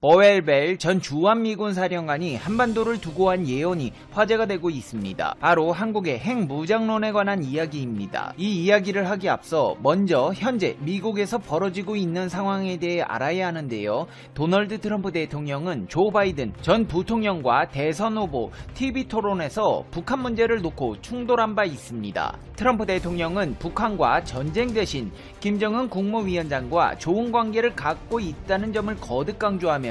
버웰벨 전 주한미군 사령관이 한반도를 두고 한 예언이 화제가 되고 있습니다. 바로 한국의 핵무장론에 관한 이야기입니다. 이 이야기를 하기 앞서 먼저 현재 미국에서 벌어지고 있는 상황에 대해 알아야 하는데요. 도널드 트럼프 대통령은 조 바이든 전 부통령과 대선 후보 TV 토론에서 북한 문제를 놓고 충돌한 바 있습니다. 트럼프 대통령은 북한과 전쟁 대신 김정은 국무위원장과 좋은 관계를 갖고 있다는 점을 거듭 강조하며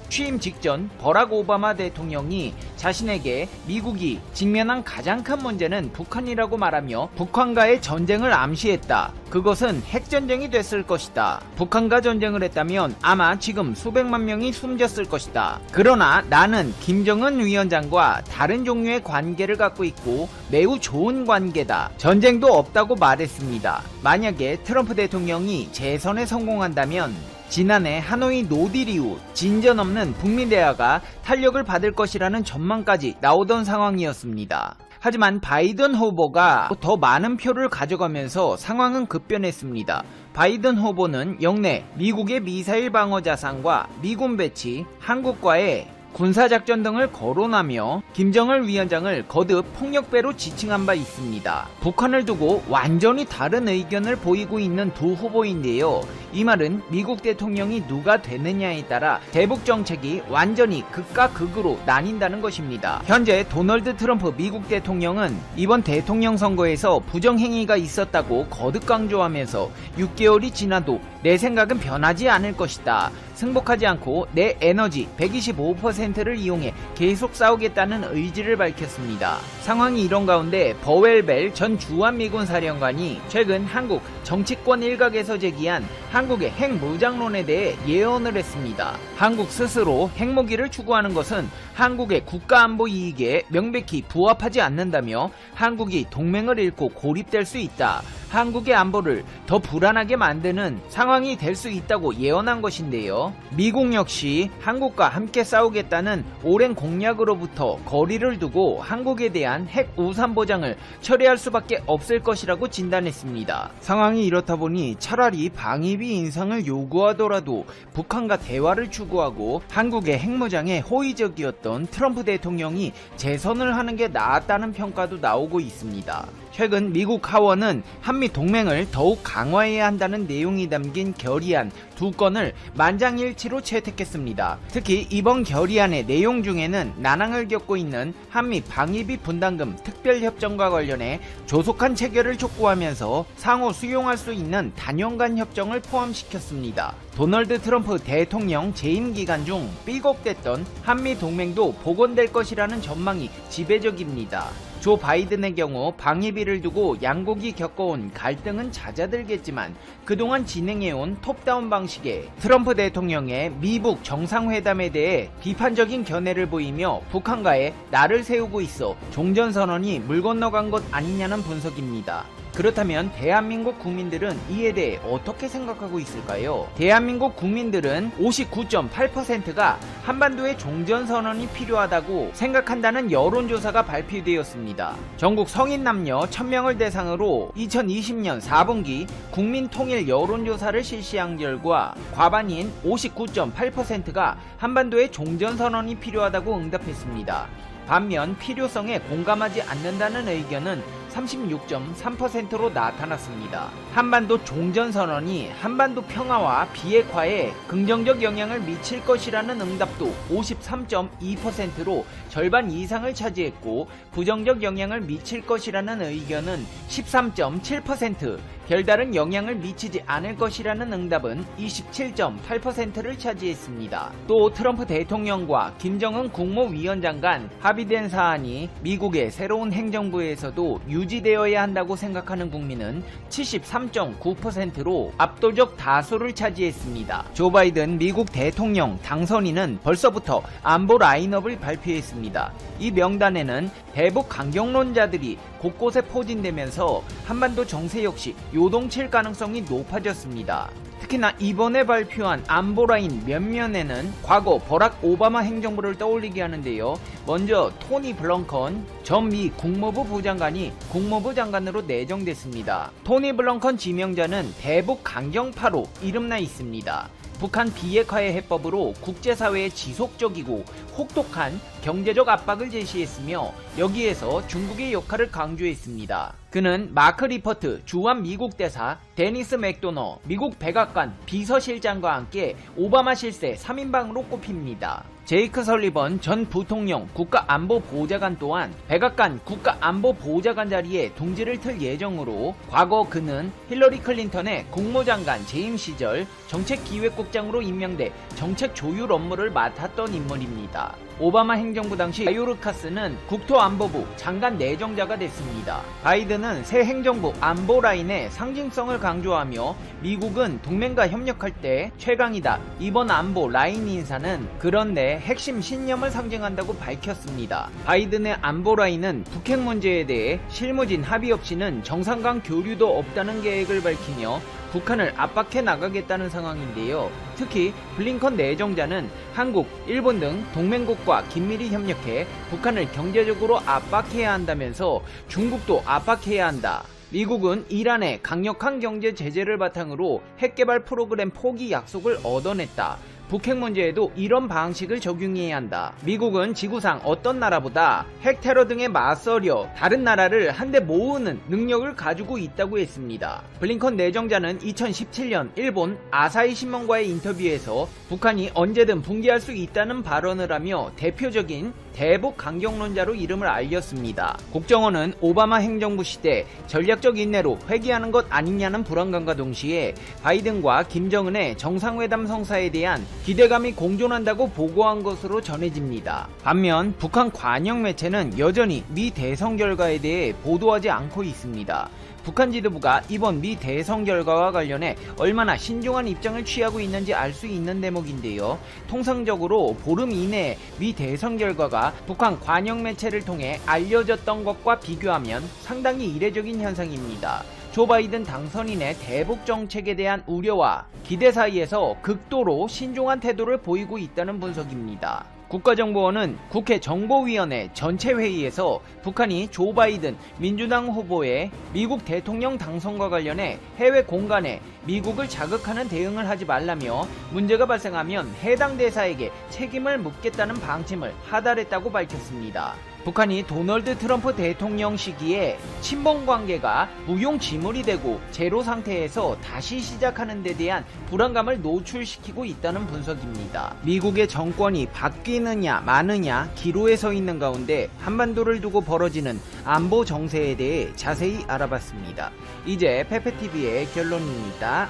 취임 직전 버락 오바마 대통령이 자신에게 미국이 직면한 가장 큰 문제는 북한이라고 말하며 북한과의 전쟁을 암시했다. 그것은 핵전쟁이 됐을 것이다. 북한과 전쟁을 했다면 아마 지금 수백만 명이 숨졌을 것이다. 그러나 나는 김정은 위원장과 다른 종류의 관계를 갖고 있고 매우 좋은 관계다. 전쟁도 없다고 말했습니다. 만약에 트럼프 대통령이 재선에 성공한다면 지난해 하노이 노딜 이후 진전 없는 북미 대화가 탄력을 받을 것이라는 전망까지 나오던 상황이었습니다. 하지만 바이든 후보가 더 많은 표를 가져가면서 상황은 급변했습니다. 바이든 후보는 역내 미국의 미사일 방어 자산과 미군 배치, 한국과의 군사작전 등을 거론하며 김정은 위원장을 거듭 폭력배로 지칭한 바 있습니다. 북한을 두고 완전히 다른 의견을 보이고 있는 두 후보인데요. 이 말은 미국 대통령이 누가 되느냐에 따라 대북 정책이 완전히 극과 극으로 나뉜다는 것입니다. 현재 도널드 트럼프 미국 대통령은 이번 대통령 선거에서 부정행위가 있었다고 거듭 강조하면서 6개월이 지나도 내 생각은 변하지 않을 것이다. 승복하지 않고 내 에너지 125%를 이용해 계속 싸우겠다는 의지를 밝혔습니다. 상황이 이런 가운데 버웰벨 전 주한미군 사령관이 최근 한국 정치권 일각에서 제기한 한국의 핵무장론에 대해 예언을 했습니다. 한국 스스로 핵무기를 추구하는 것은 한국의 국가안보 이익에 명백히 부합하지 않는다며 한국이 동맹을 잃고 고립될 수 있다. 한국의 안보를 더 불안하게 만드는 상황이 될 수 있다고 예언한 것인데요. 미국 역시 한국과 함께 싸우겠다는 오랜 공약으로부터 거리를 두고 한국에 대한 핵 우산 보장을 철회할 수밖에 없을 것이라고 진단했습니다. 상황이 이렇다 보니 차라리 방위비 인상을 요구하더라도 북한과 대화를 추구하고 한국의 핵무장에 호의적이었던 트럼프 대통령이 재선을 하는 게 나았다는 평가도 나오고 있습니다. 최근 미국 하원은 한미 동맹을 더욱 강화해야 한다는 내용이 담긴 결의안 2건을 만장일치로 채택했습니다. 특히 이번 결의안의 내용 중에는 난항을 겪고 있는 한미 방위비 분담금 특별협정과 관련해 조속한 체결을 촉구하면서 상호 수용할 수 있는 단연간 협정을 포함시켰습니다. 도널드 트럼프 대통령 재임 기간 중 삐걱댔던 한미 동맹도 복원될 것이라는 전망이 지배적입니다. 조 바이든의 경우 방위비를 두고 양국이 겪어온 갈등은 잦아들겠지만 그동안 진행해온 톱다운 방식의 트럼프 대통령의 미북 정상회담에 대해 비판적인 견해를 보이며 북한과의 날을 세우고 있어 종전선언이 물 건너간 것 아니냐는 분석입니다. 그렇다면 대한민국 국민들은 이에 대해 어떻게 생각하고 있을까요? 대한민국 국민들은 59.8%가 한반도의 종전선언이 필요하다고 생각한다는 여론조사가 발표되었습니다. 전국 성인 남녀 1000명을 대상으로 2020년 4분기 국민통일 여론조사를 실시한 결과 과반인 59.8%가 한반도의 종전선언이 필요하다고 응답했습니다. 반면 필요성에 공감하지 않는다는 의견은 36.3%로 나타났습니다. 한반도 종전선언이 한반도 평화와 비핵화에 긍정적 영향을 미칠 것이라는 응답도 53.2%로 절반 이상을 차지했고 부정적 영향을 미칠 것이라는 의견은 13.7%, 별다른 영향을 미치지 않을 것이라는 응답은 27.8%를 차지했습니다. 또 트럼프 대통령과 김정은 국무위원장 간 합의된 사안이 미국의 새로운 행정부에서도 유지되어야 한다고 생각하는 국민은 73.9%로 압도적 다수를 차지했습니다. 조 바이든 미국 대통령 당선인은 벌써부터 안보 라인업을 발표했습니다. 이 명단에는 대북 강경론자들이 곳곳에 포진되면서 한반도 정세 역시 요동칠 가능성이 높아졌습니다. 특히나 이번에 발표한 안보라인 몇면에는 과거 버락 오바마 행정부를 떠올리게 하는데요. 먼저 토니 블렁컨 전 미 국무부 부장관이 국무부 장관으로 내정됐습니다. 토니 블렁컨 지명자는 대북 강경파로 이름나 있습니다. 북한 비핵화의 해법으로 국제사회에 지속적이고 혹독한 경제적 압박을 제시했으며 여기에서 중국의 역할을 강조했습니다. 그는 마크 리퍼트 주한 미국 대사, 데니스 맥도너 미국 백악관 비서실장과 함께 오바마 실세 3인방으로 꼽힙니다. 제이크 설리번 전 부통령 국가안보보좌관 또한 백악관 국가안보보좌관 자리에 둥지를 틀 예정으로 과거 그는 힐러리 클린턴의 국무장관 재임 시절 정책기획국장으로 임명돼 정책 조율 업무를 맡았던 인물입니다. 오바마 행정부 당시 마요르카스는 국토안보부 장관 내정자가 됐습니다. 바이든은 새 행정부 안보 라인의 상징성을 강조하며 미국은 동맹과 협력할 때 최강이다. 이번 안보 라인 인사는 그런데 핵심 신념을 상징한다고 밝혔습니다. 바이든의 안보 라인은 북핵 문제에 대해 실무진 합의 없이는 정상 간 교류도 없다는 계획을 밝히며 북한을 압박해 나가겠다는 상황인데요. 특히 블링컨 내정자는 한국, 일본 등 동맹국과 긴밀히 협력해 북한을 경제적으로 압박해야 한다면서 중국도 압박해야 한다. 미국은 이란의 강력한 경제 제재를 바탕으로 핵개발 프로그램 포기 약속을 얻어냈다. 북핵 문제에도 이런 방식을 적용해야 한다. 미국은 지구상 어떤 나라보다 핵 테러 등에 맞서려 다른 나라를 한데 모으는 능력을 가지고 있다고 했습니다. 블링컨 내정자는 2017년 일본 아사히 신문과의 인터뷰에서 북한이 언제든 붕괴할 수 있다는 발언을 하며 대표적인 대북 강경론자로 이름을 알렸습니다. 국정원은 오바마 행정부 시대 전략적 인내로 회귀하는 것 아니냐는 불안감과 동시에 바이든과 김정은의 정상회담 성사에 대한 기대감이 공존한다고 보고한 것으로 전해집니다. 반면 북한 관영 매체는 여전히 미 대선 결과에 대해 보도하지 않고 있습니다. 북한 지도부가 이번 미 대선 결과와 관련해 얼마나 신중한 입장을 취하고 있는지 알 수 있는 대목인데요. 통상적으로 보름 이내에 미 대선 결과가 북한 관영 매체를 통해 알려졌던 것과 비교하면 상당히 이례적인 현상입니다. 조 바이든 당선인의 대북 정책에 대한 우려와 기대 사이에서 극도로 신중한 태도를 보이고 있다는 분석입니다. 국가정보원은 국회 정보위원회 전체 회의에서 북한이 조 바이든 민주당 후보의 미국 대통령 당선과 관련해 해외 공간에 미국을 자극하는 대응을 하지 말라며 문제가 발생하면 해당 대사에게 책임을 묻겠다는 방침을 하달했다고 밝혔습니다. 북한이 도널드 트럼프 대통령 시기에 친분 관계가 무용지물이 되고 제로 상태에서 다시 시작하는 데 대한 불안감을 노출시키고 있다는 분석입니다. 미국의 정권이 바뀌느냐 마느냐 기로에 서 있는 가운데 한반도를 두고 벌어지는 안보 정세에 대해 자세히 알아봤습니다. 이제 페페TV의 결론입니다.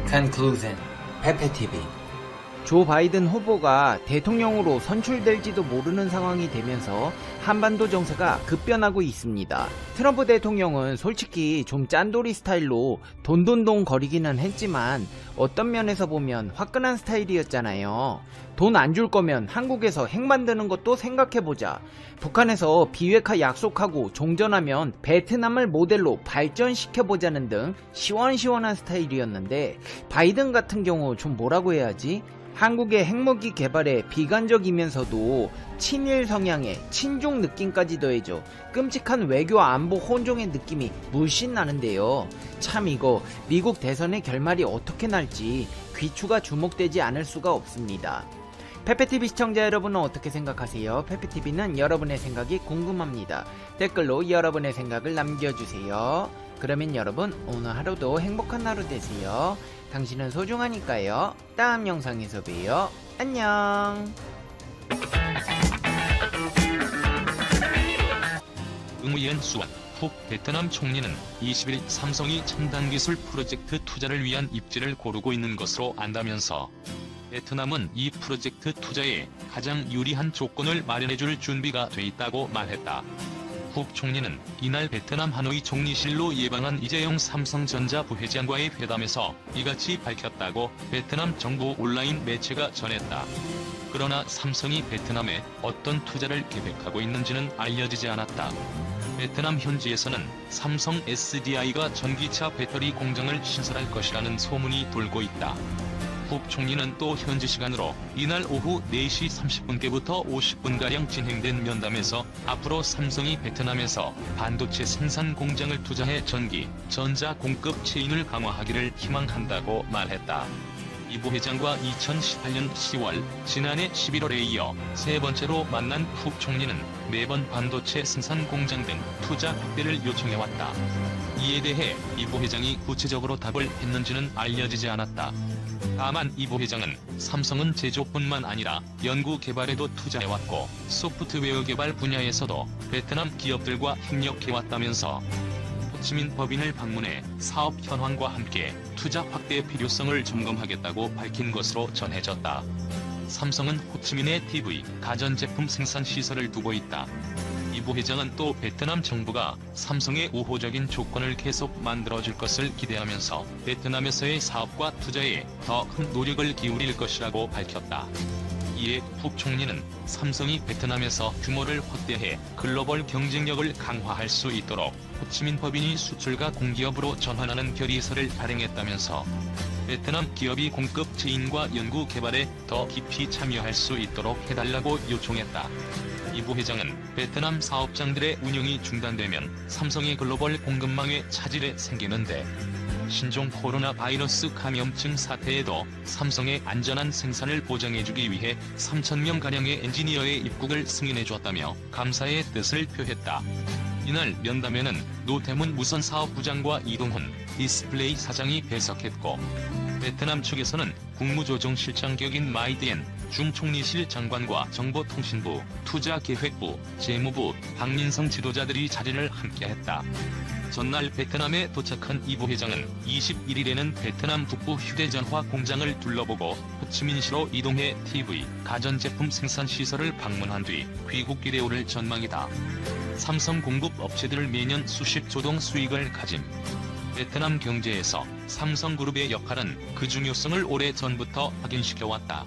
Conclusion 페페TV 조 바이든 후보가 대통령으로 선출될지도 모르는 상황이 되면서 한반도 정세가 급변하고 있습니다. 트럼프 대통령은 솔직히 좀 짠돌이 스타일로 돈돈돈 거리기는 했지만 어떤 면에서 보면 화끈한 스타일이었잖아요. 돈 안 줄 거면 한국에서 핵 만드는 것도 생각해보자. 북한에서 비핵화 약속하고 종전하면 베트남을 모델로 발전시켜보자는 등 시원시원한 스타일이었는데 바이든 같은 경우 좀 뭐라고 해야지? 한국의 핵무기 개발에 비관적이면서도 친일 성향의 친중 느낌까지 더해져 끔찍한 외교 안보 혼종의 느낌이 물씬 나는데요. 참 이거 미국 대선의 결말이 어떻게 날지 귀추가 주목되지 않을 수가 없습니다. 페페TV 시청자 여러분은 어떻게 생각하세요? 페페TV는 여러분의 생각이 궁금합니다. 댓글로 여러분의 생각을 남겨주세요. 그러면 여러분 오늘 하루도 행복한 하루 되세요. 당신은 소중하니까요. 다음 영상에서 봬요. 안녕. 응우옌 수완 북베트남 총리는 20일 삼성이 첨단기술 프로젝트 투자를 위한 입지를 고르고 있는 것으로 안다면서 베트남은 이 프로젝트 투자에 가장 유리한 조건을 마련해줄 준비가 돼 있다고 말했다. 북 총리는 이날 베트남 하노이 총리실로 예방한 이재용 삼성전자 부회장과의 회담에서 이같이 밝혔다고 베트남 정부 온라인 매체가 전했다. 그러나 삼성이 베트남에 어떤 투자를 계획하고 있는지는 알려지지 않았다. 베트남 현지에서는 삼성 SDI가 전기차 배터리 공장을 신설할 것이라는 소문이 돌고 있다. 북 총리는 또 현지 시간으로 이날 오후 4시 30분께부터 50분가량 진행된 면담에서 앞으로 삼성이 베트남에서 반도체 생산 공장을 투자해 전기, 전자 공급 체인을 강화하기를 희망한다고 말했다. 이 부회장과 2018년 10월, 지난해 11월에 이어 세 번째로 만난 푹 총리는 매번 반도체 생산 공장 등 투자 확대를 요청해왔다. 이에 대해 이 부회장이 구체적으로 답을 했는지는 알려지지 않았다. 다만 이 부회장은 삼성은 제조뿐만 아니라 연구 개발에도 투자해왔고 소프트웨어 개발 분야에서도 베트남 기업들과 협력해왔다면서 호치민 법인을 방문해 사업 현황과 함께 투자 확대의 필요성을 점검하겠다고 밝힌 것으로 전해졌다. 삼성은 호치민에 TV, 가전제품 생산 시설을 두고 있다. 이 부회장은 또 베트남 정부가 삼성의 우호적인 조건을 계속 만들어줄 것을 기대하면서 베트남에서의 사업과 투자에 더 큰 노력을 기울일 것이라고 밝혔다. 이에 푹 총리는 삼성이 베트남에서 규모를 확대해 글로벌 경쟁력을 강화할 수 있도록 호치민 법인이 수출과 공기업으로 전환하는 결의서를 발행했다면서 베트남 기업이 공급 지인과 연구 개발에 더 깊이 참여할 수 있도록 해달라고 요청했다. 이 부회장은 베트남 사업장들의 운영이 중단되면 삼성의 글로벌 공급망에 차질이 생기는데 신종 코로나 바이러스 감염증 사태에도 삼성의 안전한 생산을 보장해주기 위해 3,000명가량의 엔지니어의 입국을 승인해줬다며 감사의 뜻을 표했다. 이날 면담에는 노태문 무선사업부장과 이동훈 디스플레이 사장이 배석했고 베트남 측에서는 국무조정실장 격인 마이디엔 중총리실 장관과 정보통신부, 투자계획부, 재무부, 박민성 지도자들이 자리를 함께했다. 전날 베트남에 도착한 이 부회장은 21일에는 베트남 북부 휴대전화 공장을 둘러보고 호치민시로 이동해 TV, 가전제품 생산 시설을 방문한 뒤 귀국 기대오를 전망이다. 삼성 공급 업체들을 매년 수십 조동 수익을 가진 베트남 경제에서 삼성그룹의 역할은 그 중요성을 오래전부터 확인시켜왔다.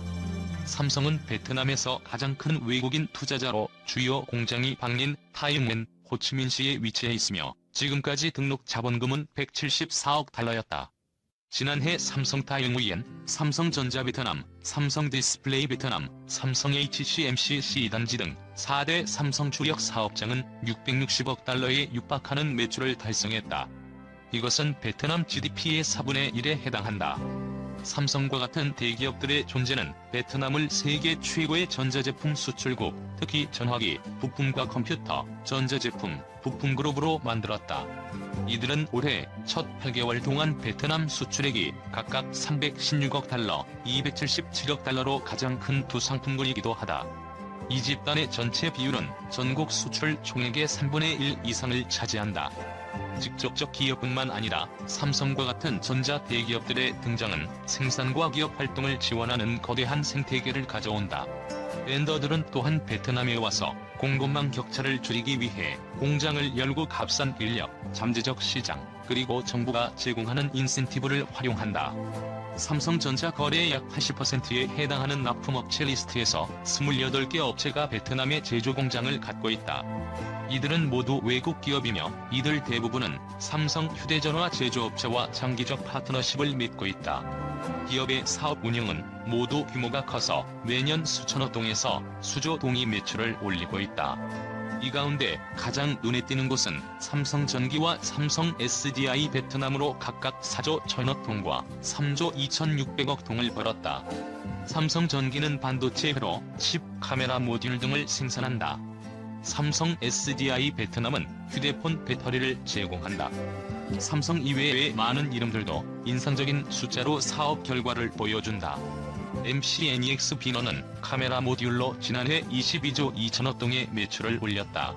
삼성은 베트남에서 가장 큰 외국인 투자자로 주요 공장이 방린 타이응엔 호치민시에 위치해 있으며 지금까지 등록 자본금은 174억 달러였다. 지난해 삼성 타이응위엔, 삼성전자 베트남, 삼성 디스플레이 베트남, 삼성 HCMC 단지 등 4대 삼성 주력 사업장은 660억 달러에 육박하는 매출을 달성했다. 이것은 베트남 GDP의 4분의 1에 해당한다. 삼성과 같은 대기업들의 존재는 베트남을 세계 최고의 전자제품 수출국, 특히 전화기, 부품과 컴퓨터, 전자제품, 부품 그룹으로 만들었다. 이들은 올해 첫 8개월 동안 베트남 수출액이 각각 316억 달러, 277억 달러로 가장 큰 두 상품군이기도 하다. 이 집단의 전체 비율은 전국 수출 총액의 3분의 1 이상을 차지한다. 직접적 기업뿐만 아니라 삼성과 같은 전자 대기업들의 등장은 생산과 기업 활동을 지원하는 거대한 생태계를 가져온다. 벤더들은 또한 베트남에 와서 공급망 격차를 줄이기 위해 공장을 열고 값싼 인력, 잠재적 시장, 그리고 정부가 제공하는 인센티브를 활용한다. 삼성전자 거래의 약 80%에 해당하는 납품업체 리스트에서 28개 업체가 베트남에 제조공장을 갖고 있다. 이들은 모두 외국 기업이며 이들 대부분은 삼성 휴대전화 제조업체와 장기적 파트너십을 맺고 있다. 기업의 사업 운영은 모두 규모가 커서 매년 수천억 동에서 수조 동의 매출을 올리고 있다. 이 가운데 가장 눈에 띄는 곳은 삼성전기와 삼성 SDI 베트남으로 각각 4조 1천억 동과 3조 2,600억 동을 벌었다. 삼성전기는 반도체 회로, 칩, 카메라 모듈 등을 생산한다. 삼성 SDI 베트남은 휴대폰 배터리를 제공한다. 삼성 이외의 많은 이름들도 인상적인 숫자로 사업 결과를 보여준다. MCNEX 비너는 카메라 모듈로 지난해 22조 2천억 동의 매출을 올렸다.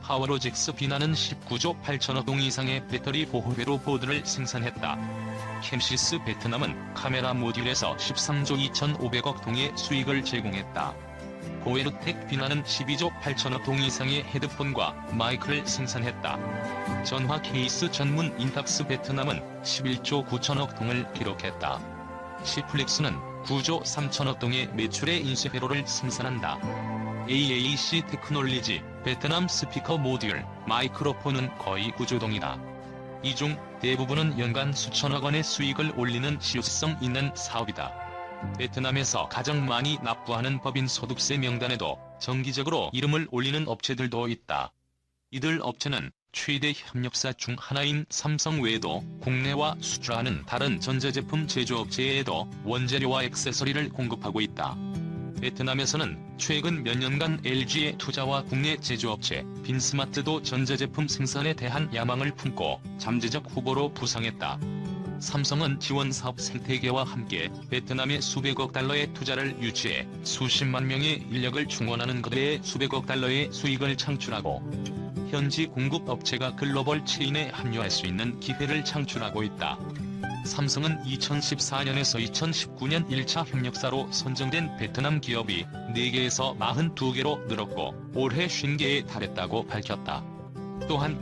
파워로직스 비나는 19조 8천억 동 이상의 배터리 보호회로 보드를 생산했다. 캠시스 베트남은 카메라 모듈에서 13조 2,500억 동의 수익을 제공했다. 고에르텍 비나는 12조 8천억 동 이상의 헤드폰과 마이크를 생산했다. 전화 케이스 전문 인탁스 베트남은 11조 9천억 동을 기록했다. 시플렉스는 9조 3천억 동의 매출의 인쇄회로를 생산한다. AAC 테크놀리지, 베트남 스피커 모듈, 마이크로폰은 거의 9조 동이다. 이 중 대부분은 연간 수천억 원의 수익을 올리는 시효성 있는 사업이다. 베트남에서 가장 많이 납부하는 법인 소득세 명단에도 정기적으로 이름을 올리는 업체들도 있다. 이들 업체는 최대 협력사 중 하나인 삼성 외에도 국내와 수출하는 다른 전자제품 제조업체에도 원재료와 액세서리를 공급하고 있다. 베트남에서는 최근 몇 년간 LG의 투자와 국내 제조업체 빈스마트도 전자제품 생산에 대한 야망을 품고 잠재적 후보로 부상했다. 삼성은 지원사업 생태계와 함께 베트남에 수백억 달러의 투자를 유치해 수십만 명의 인력을 충원하는 것에 수백억 달러의 수익을 창출하고 현지 공급 업체가 글로벌 체인에 합류할 수 있는 기회를 창출하고 있다. 삼성은 2014년에서 2019년 1차 협력사로 선정된 베트남 기업이 4개에서 42개로 늘었고 올해 50개에 달했다고 밝혔다. 또한